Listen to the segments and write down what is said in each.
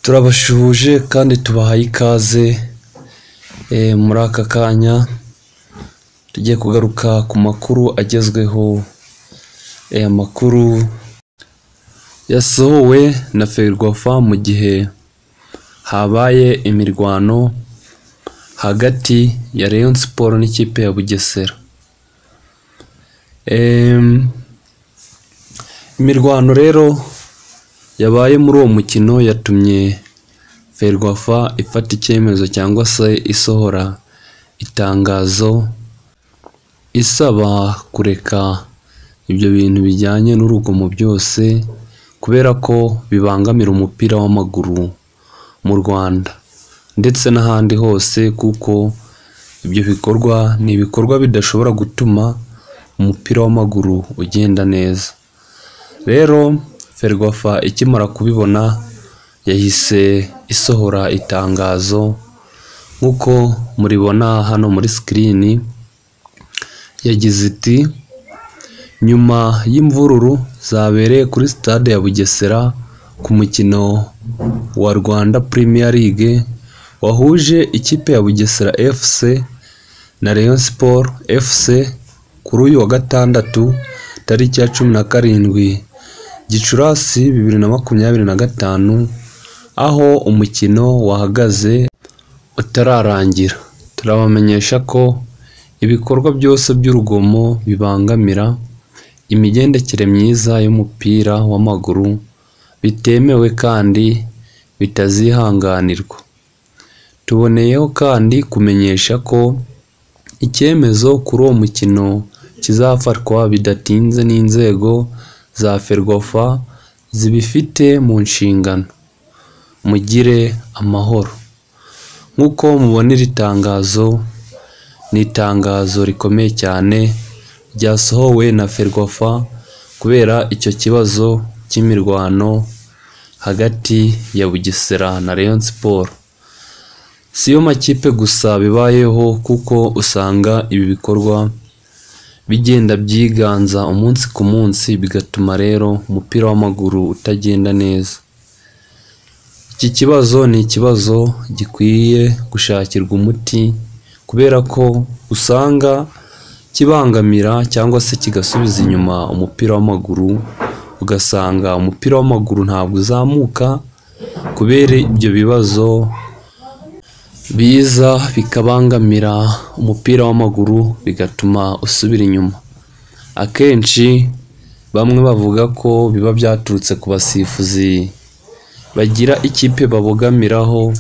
Turabashuhuje kandi tubahaye ikaze muri aka kanya tugiye kugaruka ku makuru agezweho, amakuru yasohowe na Ferwafa mu gihe habaye imirwano hagati ya Rayon Sport n'ikipe ya Bugesera. Imirwano rero yabaye muri uwo mukino yatumye Ferwafa ifata icyemezo cyangwa se isohora itangazo isaba kureka ibyo bintu bijyanye n'urugomo byose kubera ko bibangamira umupira w'amaguru mu Rwanda ndetse n'ahandi hose, kuko ibyo bikorwa ni ibikorwa bidashobora gutuma umupira w'amaguru ugenda neza. Rero Ferwafa ikimara kubibona yahise isohora itangazo nk'uko muribona hano muri screen. Yagize iti: nyuma y'imvururu zabereye kuri stade ya Bugesera ku mukino wa Rwanda Premier League wahuje ikipe ya Bugesera FC na Rayon Sport FC kuri uyu wa gatandatu tariki ya 17 Gicurasi 2025, aho umukino wahagaze utararangira. Turabamenyesha ko ibikorwa byose by'urugomo bibangamira imigendekere myiza y'umupira w'amaguru bitemewe kandi bitazihanganirwa. Tuboneyeho kandi kumenyesha ko icyemezo kuri uwo mukino kizafatwa bidatinze n'inzego za Ferwafa zibifite mu nshingano. Mugire amahoro. Nk'uko mubona iri tangazo ni itangazo rikomeye cyane ryasohowe na Ferwafa kubera icyo kibazo cy'imirwano hagati ya Bugesera na Rayon Sport. Siyo makipe gusa bibayeho, kuko usanga ibi bikorwa bigenda byiganza umunsi ku munsi, bigatuma rero umupira w'amaguru utagenda neza. Iki kibazo ni ikibazo gikwiye gushakirwa umuti kubera ko usanga kibangamira cyangwa se kigasubiza inyuma umupira w'amaguru, ugasanga umupira w'amaguru ntabwo uzamuka kubera ibyo bibazo biza bikabangamira umupira w'amaguru bigatuma usubira inyuma. Akenshi bamwe bavuga ko biba byaturutse ku basifuzi bagira ikipe babogamiraho,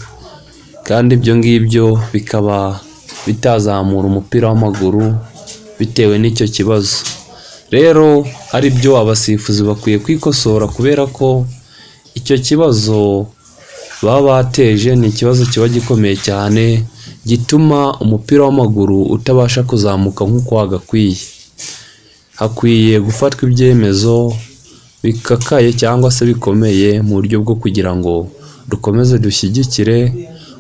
kandi ibyo ngibyo bikaba bitazamura umupira w'amaguru bitewe n'icyo kibazo. Rero ari byo abasifuzi bakwiye kwikosora, kubera ko icyo kibazo baba bateje ni ikibazo kiba gikomeye cyane, gituma umupira w'amaguru utabasha kuzamuka nk'uko wagakwiye. Hakwiye gufatwa ibyemezo bikakaye cyangwa se bikomeye mu buryo bwo kugira ngo dukomeze dushyigikire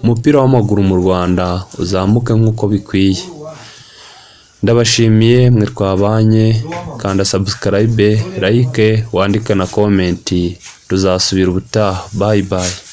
umupira w'amaguru mu Rwanda uzamuke nk'uko bikwiye. Ndabashimiye mwe twabanye, kanda subscribe, like, wandika na comment. Tuzasubira ubutaha. Bye bye.